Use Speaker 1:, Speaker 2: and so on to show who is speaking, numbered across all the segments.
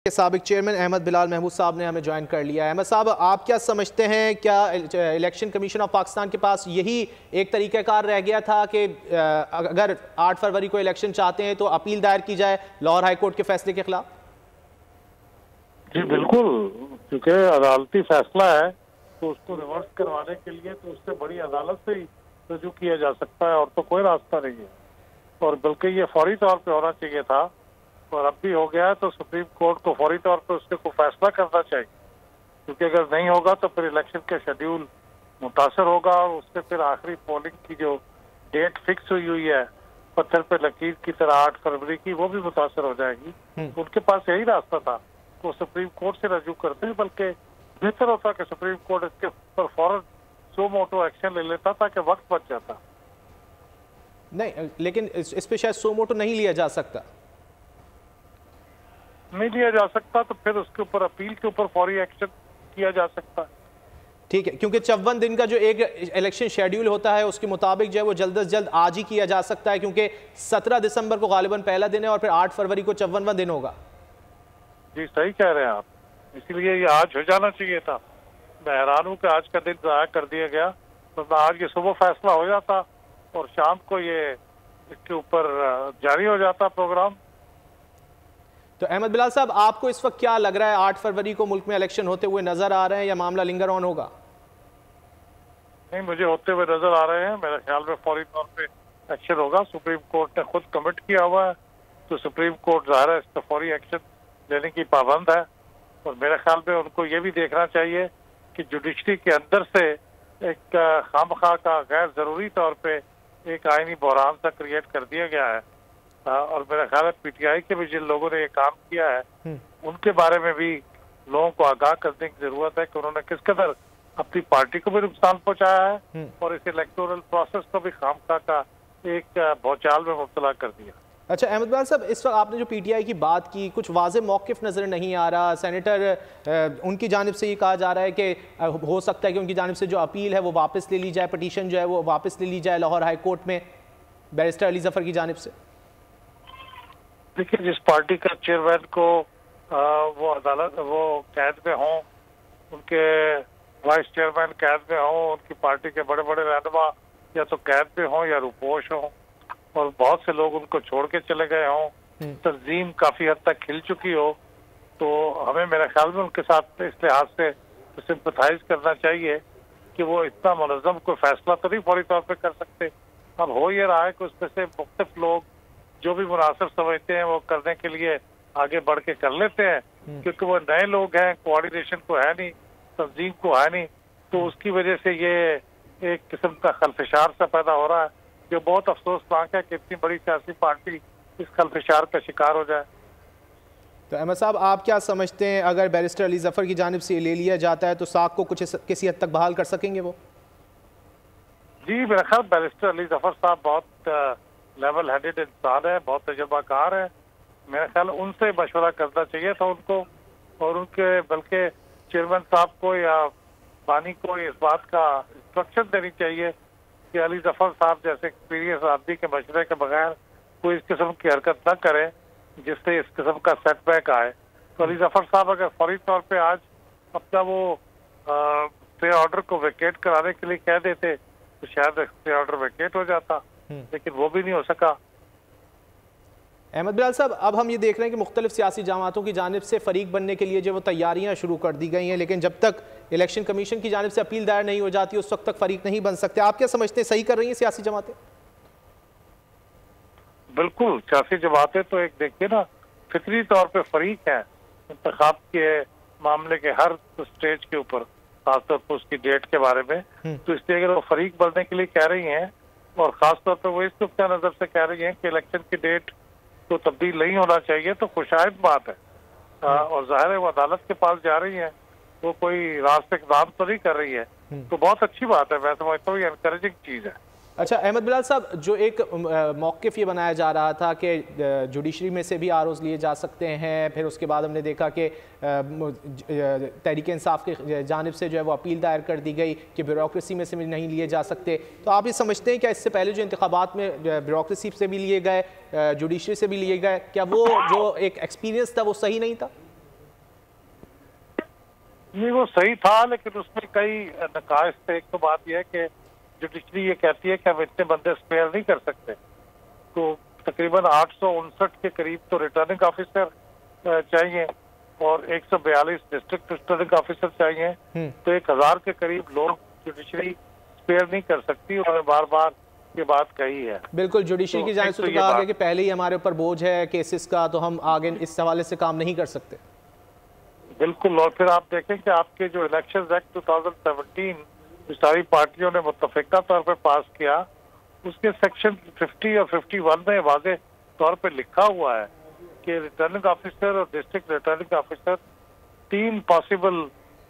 Speaker 1: के साबिक चेयरमैन अहमद बिलाल महमूद साहब ने हमें ज्वाइन कर लिया है। अहमद साहब, आप क्या समझते हैं, क्या इलेक्शन कमीशन ऑफ पाकिस्तान के पास यही एक तरीक़ाकार रह गया था कि अगर 8 फरवरी को इलेक्शन चाहते हैं तो अपील दायर की जाए लाहौर हाई कोर्ट के फैसले के खिलाफ?
Speaker 2: जी बिल्कुल, क्योंकि अदालती फैसला है तो उसको रिवर्स करवाने के लिए तो उससे बड़ी अदालत से ही रजू किया जा सकता है और तो कोई रास्ता नहीं है। और बल्कि ये फौरी तौर पे होना चाहिए था और अब भी हो गया है, तो सुप्रीम कोर्ट को फौरी तौर पे उससे कोई फैसला करना चाहिए, क्योंकि अगर नहीं होगा तो फिर इलेक्शन के शेड्यूल मुतासर होगा और उससे फिर आखिरी पोलिंग की जो डेट फिक्स हुई है पत्थर पे लकीर की तरह 8 फरवरी की, वो भी मुतासर हो जाएगी। उनके पास यही रास्ता था, वो सुप्रीम कोर्ट से रजू करते हैं, बल्कि बेहतर होता कि सुप्रीम कोर्ट इसके ऊपर फौरन सो मोटो एक्शन ले लेता ताकि वक्त बच जाता।
Speaker 1: नहीं, लेकिन इस पे शायद सो मोटो नहीं लिया जा सकता।
Speaker 2: नहीं लिया जा सकता तो फिर उसके ऊपर अपील के ऊपर फौरी एक्शन किया जा सकता है।
Speaker 1: ठीक है, क्योंकि 54 दिन का जो एक इलेक्शन शेड्यूल होता है उसके मुताबिक जो है वो जल्द से जल्द आज ही किया जा सकता है, क्योंकि 17 दिसंबर को गालिबन पहला दिन है और फिर 8 फरवरी को 54वां दिन होगा।
Speaker 2: जी सही कह रहे हैं आप, इसीलिए ये आज हो जाना चाहिए था। मैं हैरान हूँ कि आज का दिन ज़ाया कर दिया गया, तो आज ये सुबह फैसला हो जाता और शाम को ये इसके ऊपर जारी हो जाता प्रोग्राम।
Speaker 1: तो अहमद बिलाल साहब, आपको इस वक्त क्या लग रहा है, 8 फरवरी को मुल्क में इलेक्शन होते हुए नजर आ रहे हैं या मामला लिंगर ऑन होगा?
Speaker 2: नहीं, मुझे होते हुए नजर आ रहे हैं। मेरे ख्याल में फौरी तौर पे एक्शन होगा। सुप्रीम कोर्ट ने खुद कमिट किया हुआ है, तो सुप्रीम कोर्ट ज़ाहिर है इस पर फौरी एक्शन लेने की पाबंद है। और मेरे ख्याल में उनको ये भी देखना चाहिए कि जुडिशरी के अंदर से एक खामखा का गैर जरूरी तौर पे एक आईनी बहरान सा क्रिएट कर दिया गया है। और मेरा ख्याल है पीटीआई के भी जिन लोगों ने ये काम किया है उनके बारे में भी लोगों को आगाह करने की जरूरत है कि उन्होंने किस कदर अपनी पार्टी को भी नुकसान पहुंचाया है और इस इलेक्टोरल प्रोसेस को भी खामखा का एक भौचाल में मुब्तला कर दिया।
Speaker 1: अच्छा अहमद बिलाल साहब, इस वक्त आपने जो पीटीआई की बात की, कुछ वाज़ेह मौक़िफ़ नज़र नहीं आ रहा। सेनेटर उनकी जानिब से ये कहा जा रहा है कि हो सकता है कि उनकी जानिब से जो अपील है वो वापस ले ली जाए, पटिशन जो है वो वापस ले ली जाए लाहौर हाई कोर्ट में बैरिस्टर अली ज़फ़र की जानिब से।
Speaker 2: देखिए, जिस पार्टी का चेयरमैन को वो अदालत वो कैद में हों, उनके वाइस चेयरमैन कैद में हों, उनकी पार्टी के बड़े बड़े रहनुमा या तो कैद में हों या रुपोश हों और बहुत से लोग उनको छोड़ के चले गए हों, तंजीम काफी हद तक खिल चुकी हो, तो हमें मेरे ख्याल में उनके साथ इस लिहाज से सिंपथाइज करना चाहिए कि वो इतना मुनज़्ज़म कोई फैसला तो नहीं फौरी तौर पे कर सकते। अब हो ये रहा है कि उसमें से मुख्तलिफ लोग जो भी मुनासिब समझते हैं वो करने के लिए आगे बढ़ के कर लेते हैं, क्योंकि वो नए लोग हैं, कोऑर्डिनेशन को है नहीं, तंजीम को है नहीं, तो उसकी वजह से ये एक किस्म का खलफिशार सा पैदा हो रहा है जो बहुत अफसोसनाक है कि इतनी बड़ी सियासी पार्टी इस खलफिशार का शिकार हो जाए।
Speaker 1: तो अहमद साहब, आप क्या समझते हैं, अगर बैरिस्टर अली ज़फ़र की जानिब से ले लिया जाता है तो साख को कुछ किसी हद तक बहाल कर सकेंगे वो?
Speaker 2: जी मेरा ख्याल बैरिस्टर अली ज़फ़र साहब बहुत लेवल हेडेड इंसान है, बहुत तजुर्बाकार है। मेरा ख्याल उनसे मशवरा करना चाहिए था उनको, और उनके बल्कि चेयरमैन साहब को या बानी को इस बात का इंस्ट्रक्शन देनी चाहिए कि अली ज़फ़र साहब जैसे एक्सपीरियंस आदमी के मशवरे के बगैर कोई इस किस्म की हरकत न करे जिससे इस किस्म का सेटबैक आए। तो अली ज़फ़र साहब अगर फौरी तौर पे आज अपना वो स्टे ऑर्डर को वेकेट कराने के लिए कह देते तो शायद स्टे ऑर्डर वेकेट हो जाता, लेकिन वो भी नहीं हो सका।
Speaker 1: अहमद बिलाल साहब, अब हम ये देख रहे हैं कि मुख्तलिफ सियासी जमातों की जानिब से फरीक बनने के लिए जो वो तैयारियां शुरू कर दी गई हैं, लेकिन जब तक इलेक्शन कमीशन की जानिब से अपील दायर नहीं हो जाती उस वक्त तक फरीक नहीं बन सकते। आप क्या समझते हैं, सही कर रही हैं सियासी जमातें?
Speaker 2: बिल्कुल, सियासी जमातें तो एक देखिए ना फितरी तौर पर फरीक है इंतखाब के मामले के हर स्टेज के ऊपर, खासतौर पर उसकी डेट के बारे में। तो इसलिए अगर वो फरीक बनने के लिए कह रही हैं और खासतौर पर वो इस नुक्ता नजर से कह रही हैं कि इलेक्शन की डेट तो तब्दील नहीं होना चाहिए, तो खुशायद बात है। और जाहिर है वो अदालत के पास जा रही है, वो कोई रास्ते इक़दाम तो नहीं कर रही है, तो बहुत अच्छी बात है। मैं समझता हूँ ये एनकरेजिंग चीज़ है।
Speaker 1: अच्छा अहमद बिलाल साहब, जो एक मौक़िफ़ ये बनाया जा रहा था कि जुडिशरी में से भी आरोज़ लिए जा सकते हैं, फिर उसके बाद हमने देखा कि तहरीक इंसाफ की जानिब से जो है वो अपील दायर कर दी गई कि ब्यूरोक्रेसी में से भी नहीं लिए जा सकते। तो आप ये समझते हैं क्या इससे पहले जो इंतखाबात में ब्यूरोक्रेसी से भी लिए गए, जुडिशरी से भी लिए गए, क्या वो जो एक एक्सपीरियंस था वो सही नहीं था?
Speaker 2: नहीं, वो सही था, लेकिन उसमें कई नकाइस थे। एक तो बात यह है कि जुडिशरी ये कहती है कि हम इतने बंदे स्पेयर नहीं कर सकते, तो तकरीबन 859 के करीब तो रिटर्निंग ऑफिसर चाहिए और 142 डिस्ट्रिक्ट रिटर्निंग ऑफिसर चाहिए। तो 1000 के करीब लोग जुडिशरी स्पेयर नहीं कर सकती, उन्होंने बार बार ये बात कही है।
Speaker 1: बिल्कुल, जुडिशरी की जानिब से तो कहा गया कि पहले ही हमारे ऊपर बोझ है केसेस का, तो हम आगे इस हवाले से काम नहीं कर सकते।
Speaker 2: बिल्कुल, और फिर आप देखें कि आपके जो इलेक्शन एक्ट 2017 सारी पार्टियों ने मुत्तफिका तौर पर पास किया, उसके सेक्शन 50 और 51 में वाज़ेह तौर पर लिखा हुआ है कि रिटर्निंग ऑफिसर और district returning officer 3 possible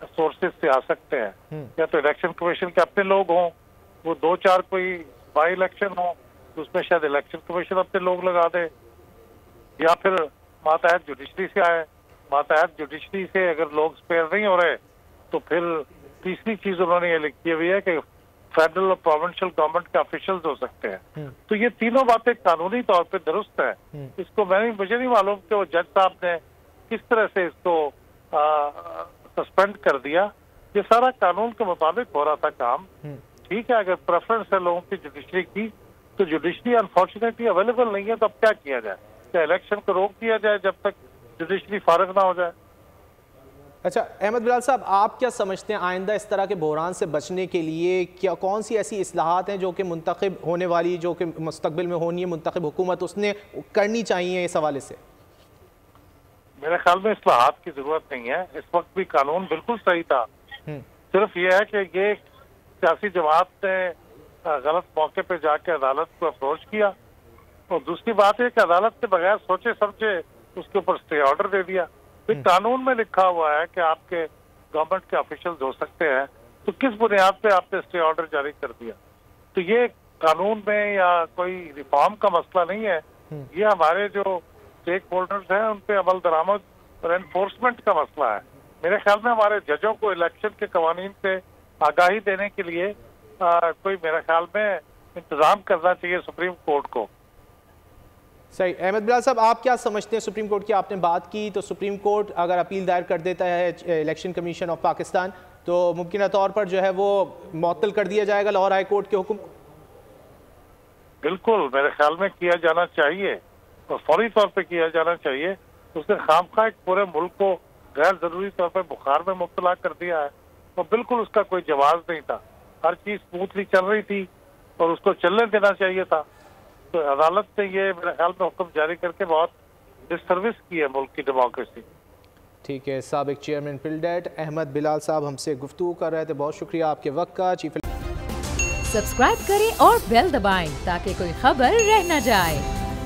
Speaker 2: sources से आ सकते हैं। या तो इलेक्शन कमीशन के अपने लोग हों, वो 2-4 कोई बाई इलेक्शन हो तो उसमें शायद इलेक्शन कमीशन अपने लोग लगा दे, या फिर मातहत जुडिशरी से आए। मातहत जुडिशरी से अगर लोग स्पेयर नहीं हो रहे तो फिर तीसरी चीज उन्होंने ये लिखी हुई है कि फेडरल और प्रोविंशियल गवर्नमेंट के ऑफिशियल्स हो सकते हैं। तो ये तीनों बातें कानूनी तौर पे दुरुस्त है। इसको मुझे नहीं मालूम कि वो जज साहब ने किस तरह से इसको सस्पेंड कर दिया। ये सारा कानून के मुताबिक हो रहा था काम। ठीक है, अगर प्रेफरेंस है लोगों की जुडिशरी की, तो जुडिशरी अनफॉर्चुनेटली अवेलेबल नहीं है, तो अब क्या किया जाए? क्या इलेक्शन को रोक दिया जाए जब तक जुडिशरी फारिग ना हो जाए?
Speaker 1: अच्छा अहमद बिलाल साहब, आप क्या समझते हैं आइंदा इस तरह के बहरान से बचने के लिए क्या कौन सी ऐसी इस्लाहात हैं जो कि मुंतखब होने वाली, जो कि मुस्तकबिल में होनी है मुंतखब हुकूमत, उसने करनी चाहिए इस हवाले से?
Speaker 2: मेरे ख्याल में इस्लाहात की जरूरत नहीं है। इस वक्त भी कानून बिल्कुल सही था। सिर्फ ये है कि ये सियासी जमात ने गलत मौके पे जाके अदालत को अप्रोच किया, और दूसरी बात है कि अदालत के बगैर सोचे समझे उसके ऊपर स्टे ऑर्डर दे दिया। तो कानून में लिखा हुआ है कि आपके गवर्नमेंट के ऑफिशियल्स हो सकते हैं, तो किस बुनियाद पे आपने स्टे ऑर्डर जारी कर दिया? तो ये कानून में या कोई रिफॉर्म का मसला नहीं है, ये हमारे जो स्टेक होल्डर्स हैं उन पे अमल दरामद और एनफोर्समेंट का मसला है। मेरे ख्याल में हमारे जजों को इलेक्शन के कवानीन से आगाही देने के लिए कोई मेरे ख्याल में इंतजाम करना चाहिए सुप्रीम कोर्ट को।
Speaker 1: सही। अहमद बिलाल साहब, आप क्या समझते हैं? सुप्रीम कोर्ट की आपने बात की, तो सुप्रीम कोर्ट अगर अपील दायर कर देता है इलेक्शन कमीशन ऑफ पाकिस्तान, तो मुमकिन तौर पर जो है वो मुअत्तल कर दिया जाएगा लाहौर हाई कोर्ट के हुक्म?
Speaker 2: बिल्कुल, मेरे ख्याल में किया जाना चाहिए और फौरी तौर पे किया जाना चाहिए। उसने खामखा एक पूरे मुल्क को गैर जरूरी तौर पर बुखार में मुब्तला कर दिया है, और बिल्कुल उसका कोई जवाब नहीं था। हर चीज स्मूथली चल रही थी और उसको चलने देना चाहिए था। तो अदालत ने ये मेरे ख्याल में हुक्म जारी करके बहुत डिससर्विस की है मुल्क की डेमोक्रेसी।
Speaker 1: ठीक है, साबिक चेयरमैन पिलडेट अहमद बिलाल साहब हमसे गुफ्तगू कर रहे थे। बहुत शुक्रिया आपके वक्त का। चीफ
Speaker 3: सब्सक्राइब करें और बेल दबाएं ताकि कोई खबर रह न जाए।